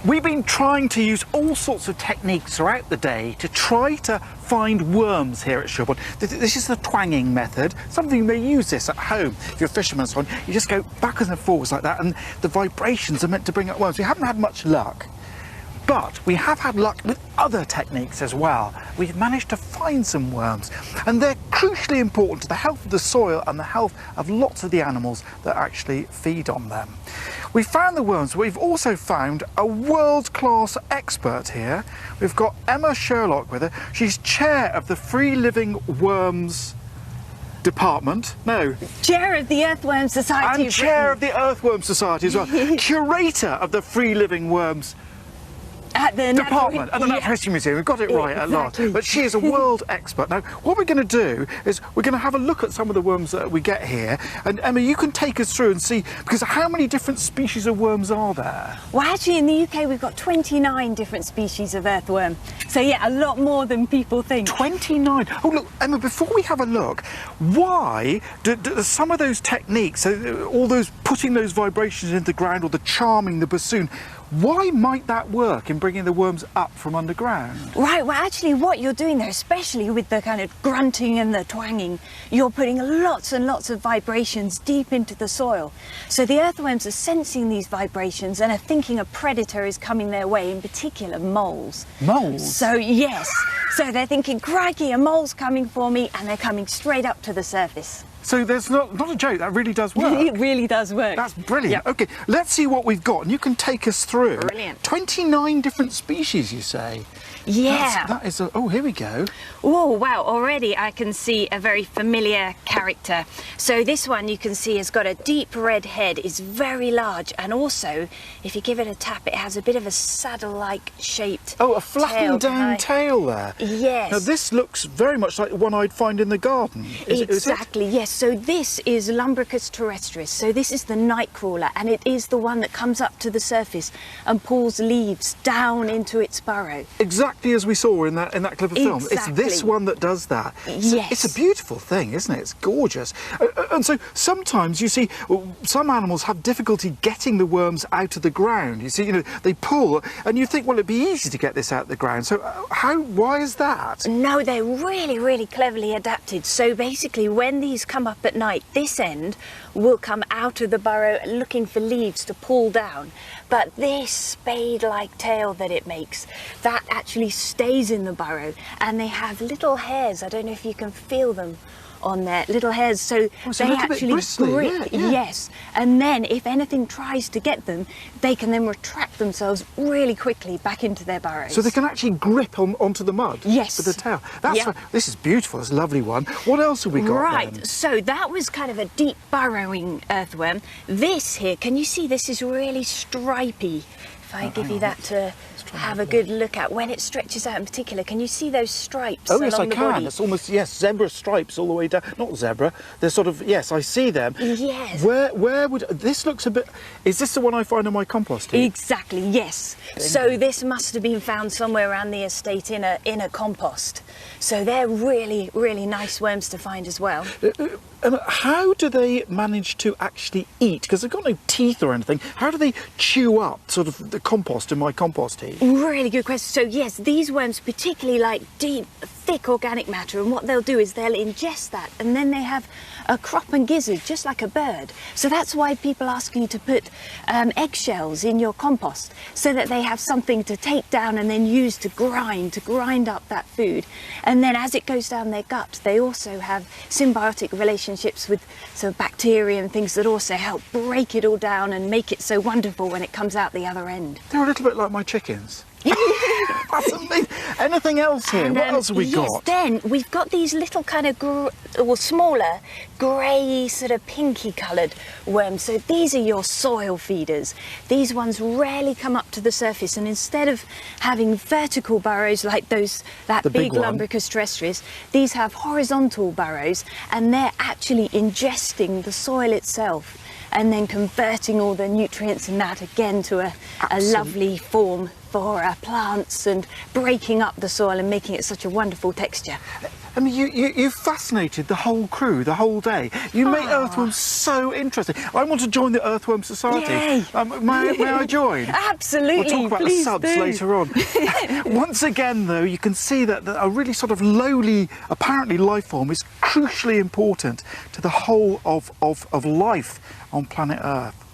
We've been trying to use all sorts of techniques throughout the day to try to find worms here at Sherborne. This is the twanging method. Some of you may use this at home. If you're a fisherman and so on, you just go backwards and forwards like that, and the vibrations are meant to bring up worms. We haven't had much luck, but we have had luck with other techniques as well. We've managed to find some worms, and they're crucially important to the health of the soil and the health of lots of the animals that actually feed on them. We found the worms, but we've also found a world-class expert here. We've got Emma Sherlock with her. She's chair of the Free Living Worms Department. No. Chair of the Earthworm Society. And chair of the Earthworm Society as well. Curator of the Free Living Worms at the Department at the Natural History Museum. We've got it right at last. But she is a world expert. Now, what we're going to do is we're going to have a look at some of the worms that we get here. And Emma, you can take us through and see, because how many different species of worms are there? Well, actually, in the UK, we've got 29 different species of earthworm. So, yeah, a lot more than people think. 29? Oh, look, Emma, before we have a look, why do some of those techniques, all those putting those vibrations into the ground or the charming, the bassoon, why might that work in bringing the worms up from underground? Right, well actually what you're doing there, especially with the kind of grunting and the twanging, you're putting lots and lots of vibrations deep into the soil. So the earthworms are sensing these vibrations and are thinking a predator is coming their way, in particular moles. Moles? So yes, so they're thinking, crikey, a mole's coming for me, and they're coming straight up to the surface. So there's not a joke, that really does work. It really does work. That's brilliant. Yep. OK, let's see what we've got, and you can take us through. Brilliant. 29 different species, you say? Yeah. That is oh, here we go. Oh, wow, already I can see a very familiar character. So this one you can see has got a deep red head, is very large, and also, if you give it a tap, it has a bit of a saddle-like shaped Oh, a flattened down behind. tail there. Yes. Now this looks very much like the one I'd find in the garden. Exactly, yes. So this is Lumbricus terrestris. So this is the night crawler, and it is the one that comes up to the surface and pulls leaves down into its burrow. Exactly as we saw in that clip of film. Exactly. It's this one that does that. Yes. It's a beautiful thing, isn't it? It's gorgeous. And so sometimes you see some animals have difficulty getting the worms out of the ground. You see, you know, they pull, and you think, well, it'd be easy to get this out of the ground. So why is that? No, they're really, really cleverly adapted. So basically, when these come up at night, this end will come out of the burrow looking for leaves to pull down. But this spade-like tail that it makes, that actually stays in the burrow, and they have little hairs. I don't know if you can feel them on their little hairs, so they actually grip. Yeah. Yes, and then if anything tries to get them, they can then retract themselves really quickly back into their burrows. So they can actually grip onto the mud. Yes. With the tail. This is beautiful. It's a lovely one. What else have we got? Right, then? so that was kind of a deep burrowing earthworm. This here, can you see this is really stripy? If I give you that to have a good look at, when it stretches out in particular, can you see those stripes along the body? Oh, yes, I can. It's almost, yes, zebra stripes all the way down. Not zebra, they're sort of, yes, I see them. Yes. Where would, this looks a bit, is this the one I find in my compost heap? Exactly, yes. So this must have been found somewhere around the estate in a compost. So they're really, really nice worms to find as well. And how do they manage to actually eat? Because they've got no teeth or anything. How do they chew up sort of the compost in my compost heap? Really good question. So yes, these worms particularly like deep, thick organic matter, and what they'll do is they'll ingest that, and then they have a crop and gizzard just like a bird. So that's why people ask you to put eggshells in your compost, so that they have something to take down and then use to grind up that food. And then as it goes down their gut, they also have symbiotic relationships with some bacteria and things that also help break it all down and make it so wonderful when it comes out the other end. They're a little bit like my chickens. That's amazing. Anything else here? What else have we got? Then we've got these little kind of smaller grey sort of pinky coloured worms. So these are your soil feeders. These ones rarely come up to the surface, and instead of having vertical burrows like that big Lumbricus terrestris, these have horizontal burrows, and they're actually ingesting the soil itself and then converting all the nutrients and that again to a lovely form for our plants, and breaking up the soil and making it such a wonderful texture. I mean, you've fascinated the whole crew, the whole day. You make earthworms so interesting. I want to join the Earthworm Society. Yay. May I join? Absolutely. We'll talk about Please the subs do. later on. Once again, though, you can see that a really sort of lowly, apparently, life form is crucially important to the whole of life on planet Earth.